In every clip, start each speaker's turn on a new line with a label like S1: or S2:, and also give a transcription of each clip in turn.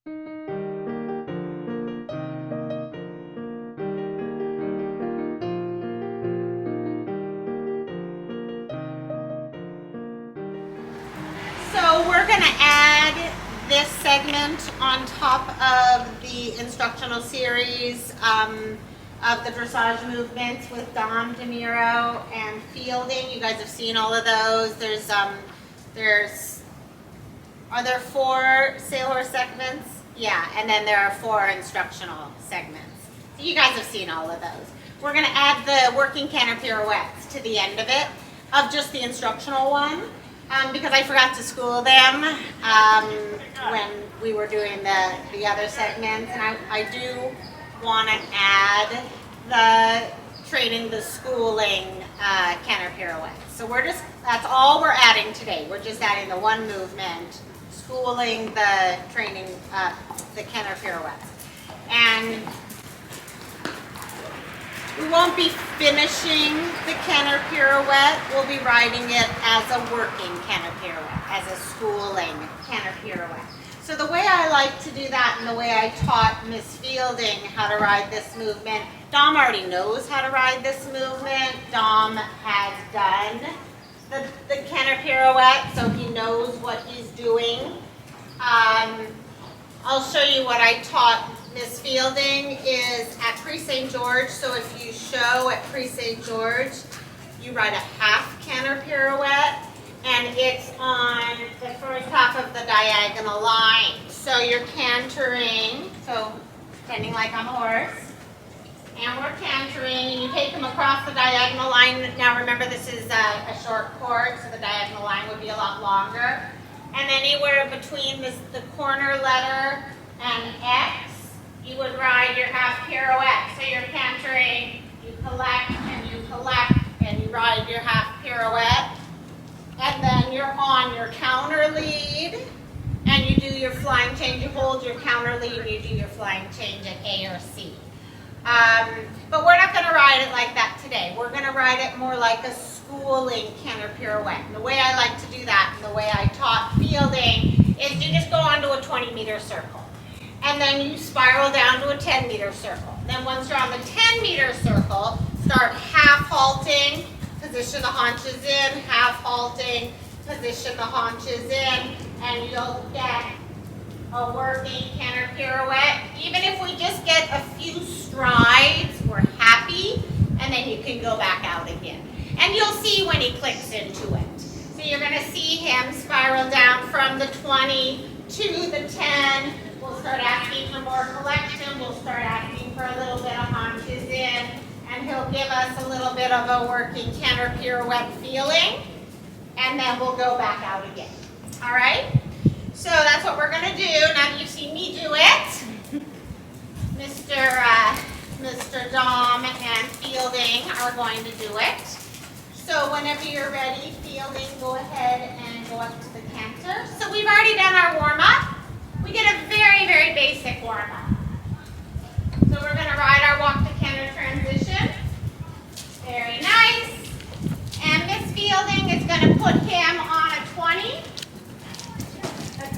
S1: So we're going to add this segment on top of the instructional series of the dressage movements with Dom, Damiro, and fielding. You guys have seen all of those. Are there 4 sail horse segments? Yeah, and then there are 4 instructional segments. So you guys have seen all of those. We're going to add the working canter pirouettes to the end of it, of just the instructional one. Because I forgot to school them when we were doing the other segments, and I do want to add the schooling canter pirouette. So that's all we're adding today. We're just adding the one movement, schooling the training, the canter pirouettes. And we won't be finishing the canter pirouette. We'll be riding it as a working canter pirouette, as a schooling canter pirouette. So the way I like to do that and the way I taught Miss Fielding how to ride this movement, Dom already knows how to ride this movement. Dom has done the canter pirouette, so he knows what he's doing. I'll show you what I taught Miss Fielding is at Pre-St. George. So if you show at Pre-St. George, you ride a half canter pirouette, and it's on the first half of the diagonal line. So you're cantering, so standing like I'm a horse, and we're cantering, and you take them across the diagonal line. Now remember, this is a short court, so the diagonal line would be a lot longer. And anywhere between the corner letter and X, you would ride your half pirouette. So you're cantering, you collect, and you ride your half pirouette. And then you're on your counter lead, and you do your flying change. You hold your counter lead, and you do your flying change at A or C. But we're not going to ride it like that today. We're going to ride it more like a schooling canter pirouette. And the way I like to do that, and the way I taught fielding, is you just go onto a 20-meter circle. And then you spiral down to a 10-meter circle. Then once you're on the 10-meter circle, start half halting, position the haunches in, half halting, position the haunches in, and you'll get a working canter pirouette. Even if we just get a few strides, we're happy, and then you can go back out again. And you'll see when he clicks into it. So you're going to see him spiral down from the 20 to the 10. We'll start asking for more collection. We'll start asking for a little bit of haunches in, and he'll give us a little bit of a working canter pirouette feeling, and then we'll go back out again. All right? So that's what we're going to do. Now that you've seen me do it, Mr. Dom and Fielding are going to do it. So whenever you're ready, Fielding, go ahead and go up to the canter. So we've already done our warm-up. We did a very, very basic warm-up. So we're going to ride our walk to canter transition. Very nice. And Miss Fielding is going to put him on a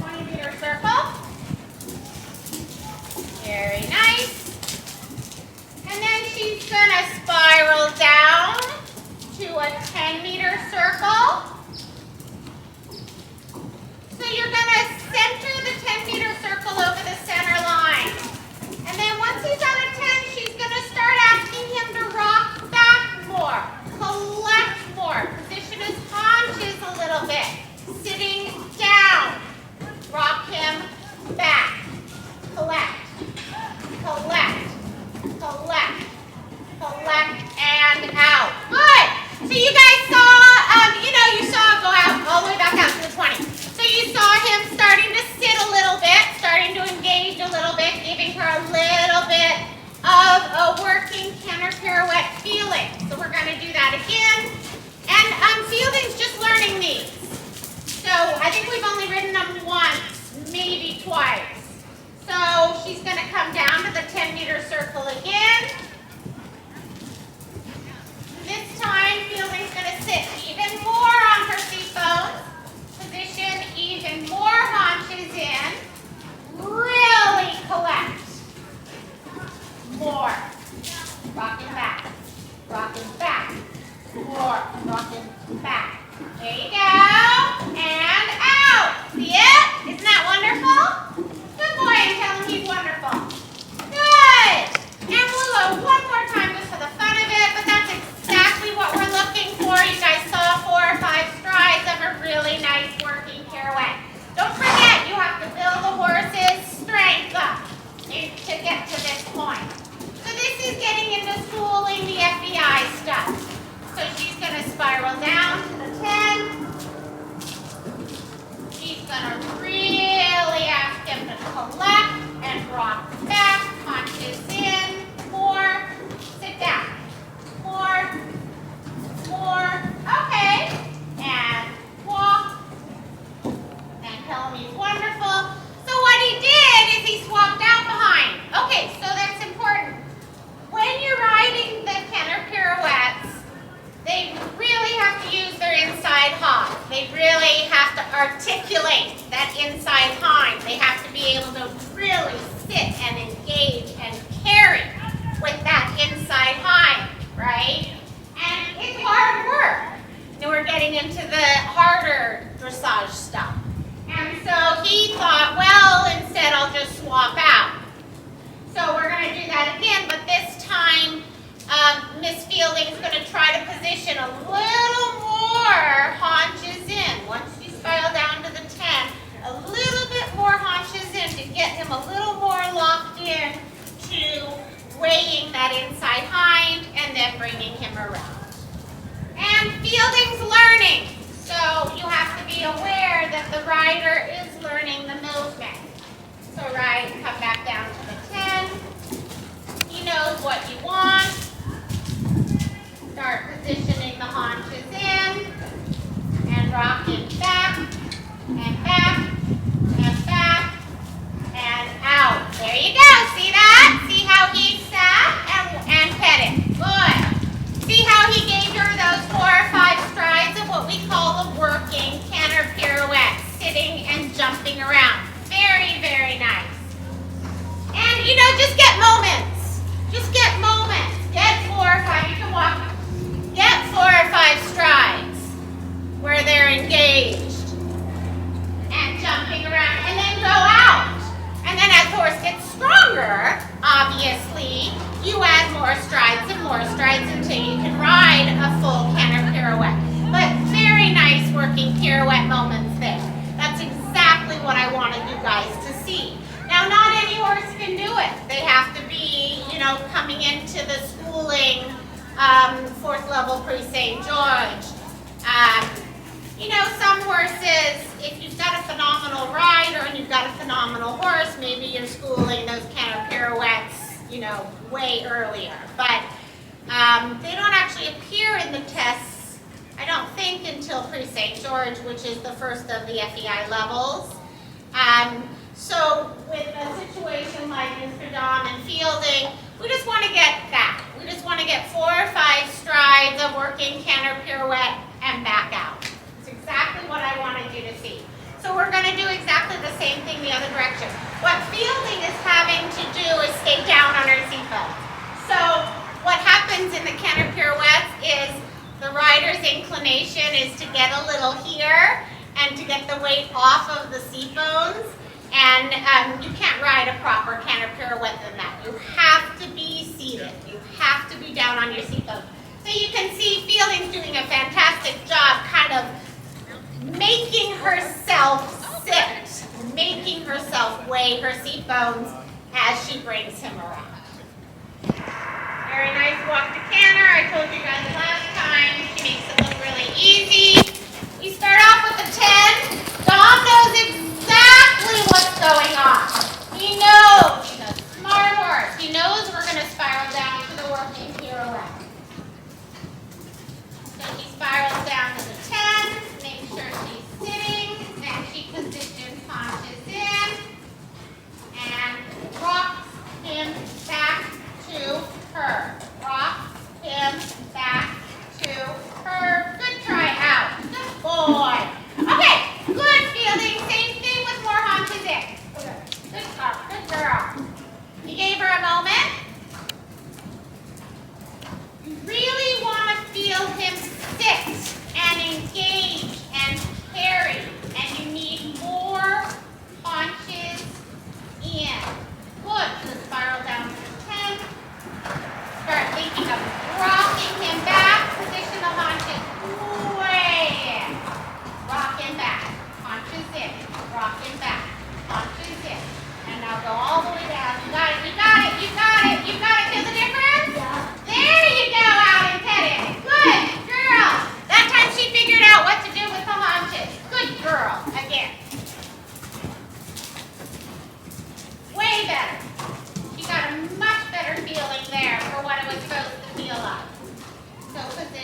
S1: 20-meter circle. Very nice. And then she's going to spiral down to a 10-meter circle. So you're going to center the 10-meter circle over the center line. And then once he's on a 10, she's going to start asking him to rock back more, collect more, position his haunches a little bit, sitting down, rock him back, collect, collect, collect, collect, and out. Good. So you guys saw, you saw go out all the way back out to the 20. So you saw him starting to sit a little bit, starting to engage a little bit, giving her a little bit of a working canter pirouette feeling. So we're going to do that again. And Fielding's just learning these. So I think we've only ridden them once, maybe twice. So she's going to come down to the 10-meter circle again. This time, Fielding's going to sit even more on her seat bones. Position even more haunches in. Really and rock back, haunches in, more, sit down, more, okay, and walk, and tell him he's wonderful. So what he did is he swapped out behind. Okay, so that's important. When you're riding the Canter Pirouettes, they really have to use their inside hop. They really have to articulate that inside hind. They have to be able to really sit and engage and carry with that inside hind, right? And it's hard work. And we're getting into the harder dressage stuff. And so he thought, well, instead I'll just swap out. So we're going to do that again, but this time Miss Fielding's going to try to position a little more haunches in. Once you spiral down to the 10, a little bit more haunches in to get him a little more locked in to weighing that inside hind and then bringing him around. And Fielding's learning, so you have to be aware that the rider is learning the movement. So right, come back down to the 10. He knows what you want. Start positioning the haunches in and rocking back and back and back and out. There you go. See that? See how he sat and petted. Good. See how he gave her those 4 or 5 strides of what we call the working Canter Pirouette, sitting and jumping around. Very, very nice. And you know, just get moments. Just get moments. Get 4 or 5. You can walk. Get 4 or 5 strides where they're engaged and jumping around, and then go out. And then as the horse gets stronger, obviously, you add more strides until you can ride a full Canter Pirouette. But very nice working pirouette moments there. That's exactly what I wanted you guys to see. Now, not any horse can do it. They have to be, you know, coming into the schooling 4th level pre-St. George. You know, some horses, if you've got a phenomenal rider and you've got a phenomenal horse, maybe you're schooling those Canter Pirouettes, you know, way earlier. But they don't actually appear in the tests, I don't think, until pre-St. George, which is the first of the FEI levels. So with a situation like Mr. Don and Fielding, we just want to get that. We just want to get 4 or 5 strides of working Canter Pirouette and back out. It's exactly what I wanted you to see. So we're going to do exactly the same thing the other direction. What Fielding is having to do is stay down on her seatbelt. So what happens in the Canter Pirouettes is the rider's inclination is to get a little here and to get the weight off of the seat bones. And you can't ride a proper Canter Pirouette than that. You have to be seated. You have to be down on your seat bones. So you can see Fielding's doing a fantastic job kind of making herself sit, making herself weigh her seat bones as she brings him around. Very nice walk to canter. I told you guys last time. She makes it look really easy. We start off with a 10. Dom knows exactly what's going on. He knows. He's a smart horse. He knows we're going to spiral down to the working pirouette. So he spirals down to the 10. Make sure she's sitting. Then she positions haunches in and rocks him back to her. Rocks him back to her. Good try out. Good boy. Okay, good Fielding. Same thing with more haunches in. Good.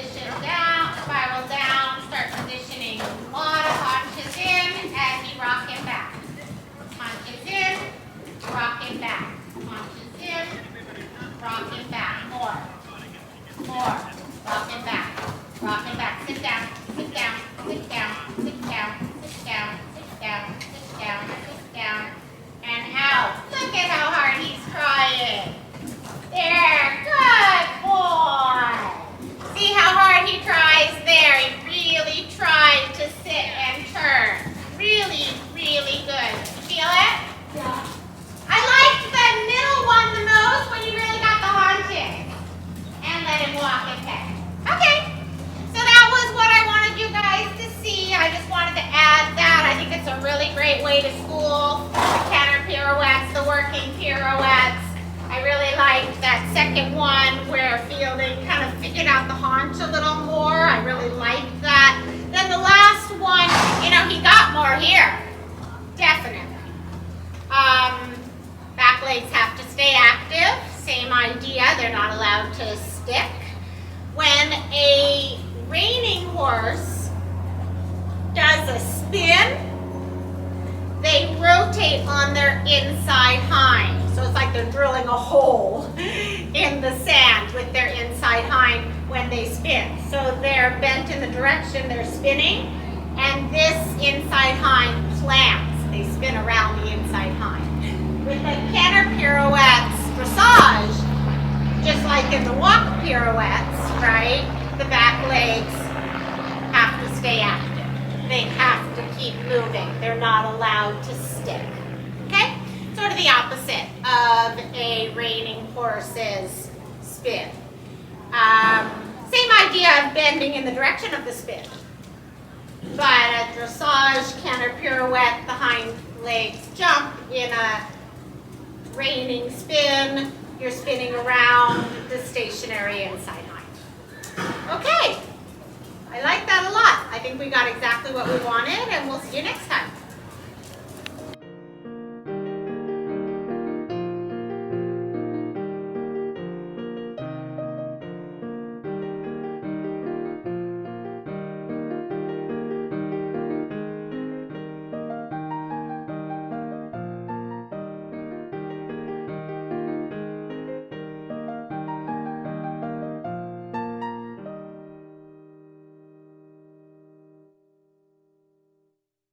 S1: Transition down, spiral down, start positioning a lot of haunches in as you rock him back. Haunches in, rock him back. Haunches in, rock him back. More. Rock him back. Rock him back. Sit down, sit down, sit down, sit down, sit down, sit down, sit down, sit down. And out. Look at how hard he's trying. There, good boy. See how hard he tries there. He really tried to sit and turn. Really, really good. Feel it? Yeah. I liked the middle one the most when you really got the haunches. And let him walk and pet. Okay. So that was what I wanted you guys to see. I just wanted to add that. I think it's a really great way to school the canter pirouettes, the working pirouettes. I really liked that second one where Fielding kind of figured out the haunch a little more. I really liked that. Then the last one, you know, he got more here. Definitely. Back legs have to stay active. Same idea. They're not allowed to stick. When a reining horse does a spin, they rotate on their inside hind. So it's like they're drilling a hole in the sand with their inside hind when they spin. So they're bent in the direction they're spinning, and this inside hind plants. They spin around the inside hind. With the canter pirouettes dressage, just like in the walk pirouettes, right? The back legs have to stay active. They have to keep moving. They're not allowed to stick. Okay? Sort of the opposite of a reining horse's spin. Same idea of bending in the direction of the spin. But a dressage, canter pirouette, the hind legs jump. In a reining spin, you're spinning around the stationary inside hind. Okay. I like that a lot. I think we got exactly what we wanted, and we'll see you next time.